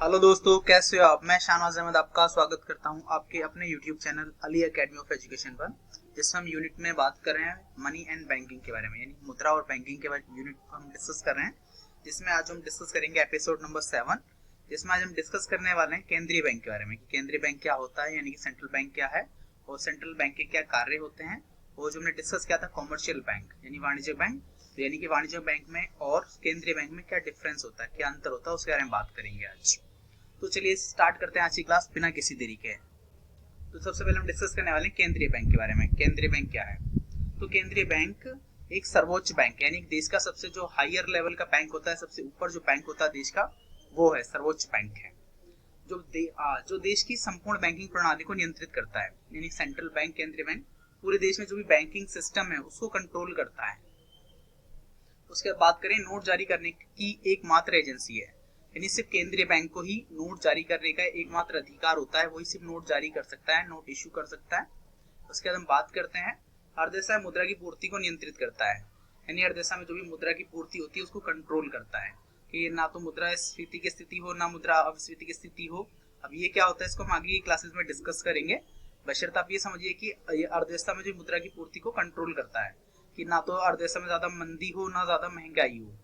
Hello दोस्तों, कैसे हो आप। मैं शाहनवाज अहमद आपका स्वागत करता हूं आपके अपने YouTube channel Ali academy of education पर, जिसमें हम यूनिट में बात कर रहे हैं मनी एंड बैंकिंग के बारे में, यानी मुद्रा और बैंकिंग के बारे में यूनिट हम डिस्कस कर रहे हैं। जिसमें आज हम डिस्कस करेंगे एपिसोड नंबर 7, जिसमें आज हम डिस्कस करने वाले हैं केंद्रीय बैंक के बारे में कि केंद्रीय बैंक क्या होता है, यानी कि सेंट्रल बैंक क्या है और सेंट्रल बैंक के क्या कार्य होते हैं। और जो हमने डिस्कस किया था कॉमर्शियल बैंक यानी वाणिज्यिक बैंक, यानी कि वाणिज्यिक बैंक में और केंद्रीय बैंक में क्या डिफरेंस होता है, क्या अंतर होता है, उसके बारे में बात करेंगे आज। तो चलिए स्टार्ट करते हैं आज की क्लास बिना किसी देरी के। तो सबसे पहले हम डिस्कस करने वाले हैं केंद्रीय बैंक के बारे में। केंद्रीय बैंक क्या है? तो केंद्रीय बैंक एक सर्वोच्च बैंक यानी देश का सबसे जो हायर लेवल का बैंक होता है, सबसे ऊपर जो बैंक होता है देश का, वो है सर्वोच्च बैंक है, जो देश की संपूर्ण बैंकिंग प्रणाली को नियंत्रित करता है। यानी सेंट्रल बैंक, केंद्रीय बैंक पूरे देश में जो भी बैंकिंग सिस्टम है उसको कंट्रोल करता है। उसके बाद बात करें, नोट जारी करने की एकमात्र एजेंसी है, यानी सिर्फ केंद्रीय बैंक को ही नोट जारी करने का एकमात्र अधिकार होता है, वही सिर्फ नोट जारी कर सकता है, नोट इश्यू कर सकता है। उसके बाद हम बात करते हैं, अर्धदेशाई मुद्रा की पूर्ति को नियंत्रित करता है, यानी अर्धदेशाई में जो भी मुद्रा की पूर्ति होती है उसको कंट्रोल करता है कि ना तो मुद्रा स्फीति की स्थिति हो ना मुद्रा अपस्फीति की स्थिति हो। अब ये क्या होता है इसको हम आगे की क्लासेस में डिस्कस करेंगे। बशर्ते आप ये समझिए कि अर्धदेशाई में जो मुद्रा की पूर्ति को कंट्रोल करता है कि ना तो अर्धदेशाई में ज्यादा मंदी हो ना ज्यादा महंगाई हो।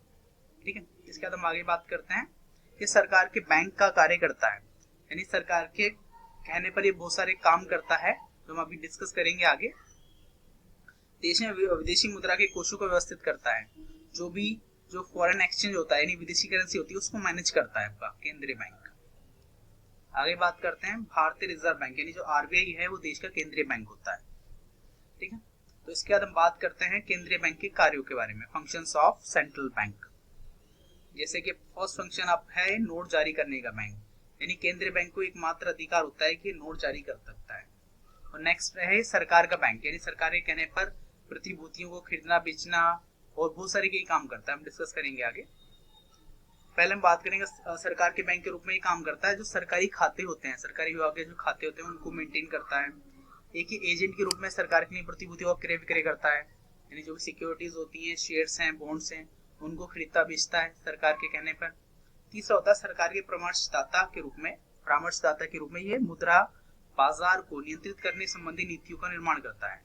ठीक है, इसके बाद हम आगे बात करते हैं कि सरकार के बैंक का कार्य करता है, यानी सरकार के कहने पर ये बहुत सारे काम करता है जो हम अभी डिस्कस करेंगे आगे। देश में विदेशी मुद्रा के कोषों को व्यवस्थित करता है, जो फॉरेन एक्सचेंज होता है यानी विदेशी करेंसी होती है उसको मैनेज करता है आपका केंद्रीय बैंक। आगे बात करते हैं भारतीय रिजर्व बैंक, यानी जो आरबीआई है वो देश का केंद्रीय बैंक होता है। ठीक है, तो इसके बाद हम बात करते हैं केंद्रीय बैंक के कार्यों के बारे में, फंक्शंस ऑफ सेंट्रल बैंक। जैसे कि फर्स्ट फंक्शन आप है नोट जारी करने का बैंक, यानी केंद्रीय बैंक को एकमात्र अधिकार होता है कि नोट जारी कर सकता है। और नेक्स्ट है सरकार का बैंक, यानी सरकार के कहने पर प्रतिभूतियों को खरीदना बेचना और बहुत सारे के काम करता है, हम डिस्कस करेंगे आगे। पहले हम बात करेंगे सरकार के बैंक के रूप में ये काम करता है, जो सरकारी खाते होते हैं, सरकारी विभाग के जो खाते होते हैं उनको मेंटेन करता है। एक ही एजेंट के रूप में सरकार के लिए प्रतिभूतियों का क्रय विक्रय करता है, यानी जो सिक्योरिटीज होती है, शेयर्स हैं, बॉन्ड्स हैं, उनको खरीदता बेचता है सरकार के कहने पर। तीसरा होता है सरकार के परामर्शदाता के रूप में ये मुद्रा बाजार को नियंत्रित करने संबंधी नीतियों का निर्माण करता है,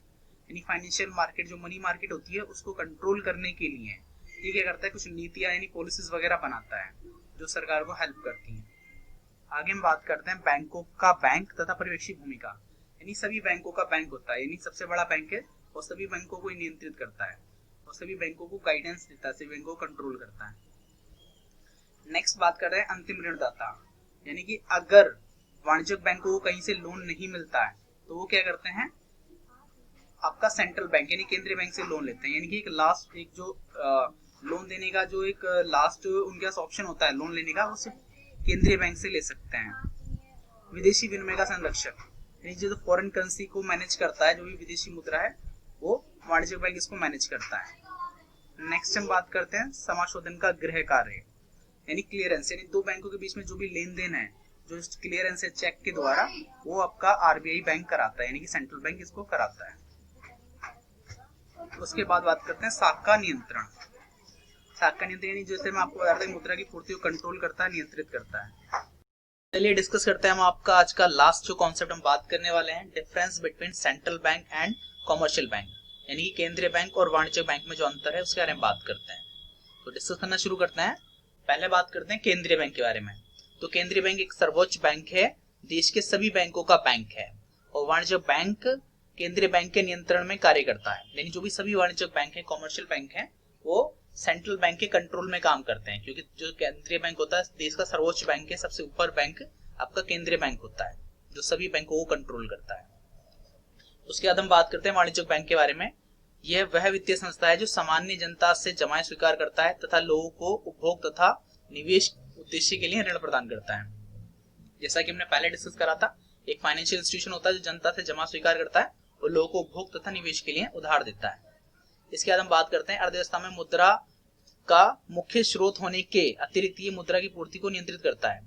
यानी फाइनेंशियल मार्केट जो मनी मार्केट होती है उसको कंट्रोल करने के लिए ये क्या करता है, कुछ नीतियां यानी पॉलिसीज वगैरह बनाता है जो सरकार को हेल्प करती है। आगे हम बात करते हैं बैंकों का बैंक तथा पर्यवेक्षी भूमिका, यानी सभी बैंकों का बैंक होता है, यानी सबसे बड़ा बैंक है और सभी बैंकों को नियंत्रित करता है और सभी बैंकों को गाइडेंस देता है, सभी बैंकों को कंट्रोल करता है। नेक्स्ट बात कर रहे हैं अंतिम ऋणदाता, यानी कि अगर वाणिज्यिक बैंकों को कहीं से लोन नहीं मिलता है तो वो क्या करते हैं, आपका सेंट्रल बैंक यानी केंद्रीय बैंक से लोन लेते हैं, यानी कि एक जो लोन देने का जो एक लास्ट उनके पास ऑप्शन होता है लोन लेने का, वो सिर्फ केंद्रीय बैंक से ले सकते हैं। विदेशी विनिमय का संरक्षक, यानी जो फॉरेन करेंसी को मैनेज करता है, जो भी विदेशी मुद्रा है वो वाणिज्यिक बैंक इसको मैनेज करता है। नेक्स्ट हम बात करते हैं समाशोधन का गृह कार्य, यानी क्लियरेंस, यानी दो बैंकों के बीच में जो भी लेन देन है, जो क्लियरेंस है चेक के द्वारा, वो आपका आरबीआई बैंक कराता है, यानी कि सेंट्रल बैंक इसको कराता है। उसके बाद बात करते हैं साख नियंत्रण। साख नियंत्रण यानी जैसे मैं आपको बता रहा था मुद्रा की पूर्ति को कंट्रोल करता है, नियंत्रित करता है। चलिए डिस्कस करते हैं हम आपका आज का लास्ट जो कॉन्सेप्ट हम बात करने वाले हैं, difference between central bank and commercial bank, यानी कि केंद्रीय बैंक और वाणिज्यिक बैंक में जो अंतर है उसके बारे में बात करते हैं। तो डिस्कस करना शुरू करते हैं। पहले बात करते हैं केंद्रीय बैंक के बारे में। तो केंद्रीय बैंक एक सर्वोच्च बैंक है, देश के सभी बैंकों का बैंक है, और वाणिज्यिक बैंक केंद्रीय बैंक के नियंत्रण में कार्य करता है, यानी जो भी सभी वाणिज्यिक बैंक है, कॉमर्शियल बैंक है, वो सेंट्रल बैंक के कंट्रोल में काम करते हैं, क्योंकि जो केंद्रीय बैंक होता है देश का सर्वोच्च बैंक है, सबसे ऊपर बैंक आपका केंद्रीय बैंक होता है जो सभी बैंकों को कंट्रोल करता है। उसके बाद हम बात करते हैं वाणिज्यिक बैंक के बारे में। यह वह वित्तीय संस्था है जो सामान्य जनता से जमाएं स्वीकार करता है तथा लोगों को उपभोग तथा निवेश उद्देश्य के लिए ऋण प्रदान करता है। जैसा कि हमने पहले डिस्कस करा था, एक फाइनेंशियल इंस्टीट्यूशन होता है जो जनता से जमा स्वीकार करता है और लोगों को उपभोग तथा निवेश के लिए उधार देता है। इसके बाद हम बात करते हैं अर्थव्यवस्था में मुद्रा का मुख्य स्रोत होने के अतिरिक्त ये मुद्रा की पूर्ति को नियंत्रित करता है,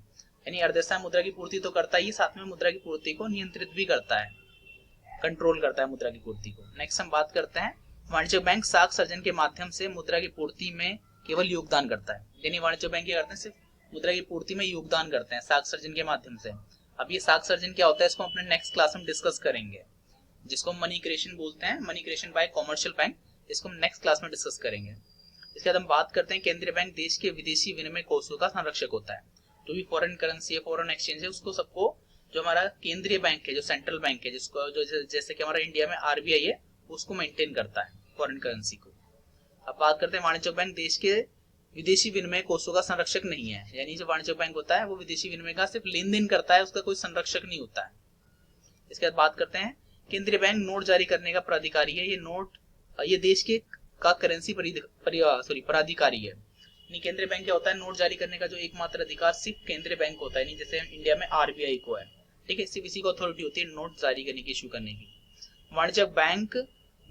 यानी अर्थव्यवस्था में मुद्रा की पूर्ति तो करता ही, साथ में मुद्रा की पूर्ति को नियंत्रित भी करता है, कंट्रोल करता है मुद्रा की पूर्ति को। नेक्स्ट हम बात करते हैं वाणिज्यिक बैंक साख सर्जन के माध्यम से मुद्रा की पूर्ति में केवल योगदान करता है, यानी वाणिज्यिक बैंक क्या करते हैं, सिर्फ मुद्रा की पूर्ति में योगदान करते हैं साख सर्जन के माध्यम से। अब ये साख सर्जन क्या होता है इसको अपने नेक्स्ट क्लास में डिस्कस करेंगे, जिसको हम मनी क्रिएशन बोलते हैं, money creation bye commercial bank, इसको हम नेक्स्ट क्लास में डिस्कस करेंगे। इसके बाद हम बात करते हैं केंद्रीय बैंक देश के विदेशी विनिमय कोषों का संरक्षक होता है। जो भी फॉरेन करेंसी है, फॉरेन एक्सचेंज है, उसको सबको जो हमारा केंद्रीय बैंक है, जो सेंट्रल बैंक है, जिसको जो जैसे कि हमारा इंडिया में आरबीआई है, उसको मेंटेन करता है फॉरेन करेंसी को। अब बात करते हैं वाणिज्यिक बैंक देश के विदेशी विनिमय कोषों का संरक्षक नहीं है, यानी जो वाणिज्यिक बैंक होता है वो विदेशी विनिमय का सिर्फ लेन देन करता है, उसका कोई संरक्षक नहीं होता है। इसके बाद बात करते हैं केंद्रीय बैंक नोट जारी करने का प्राधिकारी है। ये देश के का करेंसी प्राधिकारी है। केंद्रीय बैंक क्या होता है, नोट जारी करने का जो एकमात्र अधिकार सिर्फ केंद्रीय बैंक होता है, नहीं जैसे इंडिया में आरबीआई को है, ठीक है, सिर्फ इसी को अथॉरिटी होती है नोट जारी करने की, इशू करने की। वाणिज्यिक बैंक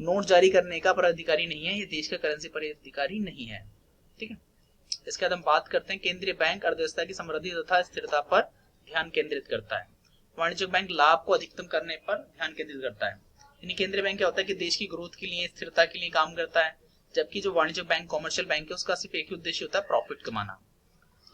नोट जारी करने का प्राधिकारी नहीं है, ये देश का करेंसी प्राधिकारी नहीं है, ठीक है। इसके बाद हम बात करते हैं केंद्रीय बैंक अर्थव्यवस्था की समृद्धि तथा स्थिरता पर ध्यान केंद्रित करता है। वाणिज्यिक बैंक लाभ को अधिकतम करने पर ध्यान केंद्रित करता है। यानी केंद्रीय बैंक क्या होता है कि देश की ग्रोथ के लिए, स्थिरता के लिए काम करता है, जबकि जो वाणिज्यिक बैंक कॉमर्शियल बैंक है उसका सिर्फ एक ही उद्देश्य होता है, प्रॉफिट कमाना।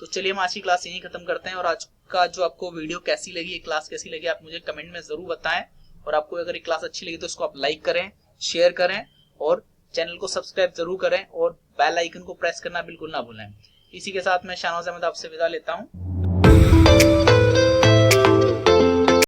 तो चलिए हम आज की क्लास यहीं खत्म करते हैं, और आज का जो आपको वीडियो कैसी लगी, ये क्लास कैसी लगी, आप मुझे कमेंट में जरूर बताएं। और आपको अगर ये क्लास अच्छी लगी तो इसको आप लाइक करें, शेयर करें और चैनल को सब्सक्राइब जरूर करें और बेल आइकन को प्रेस करना बिल्कुल ना भूलें। इसी के साथ मैं शाहनवाज अहमद आपसे विदा लेता हूं।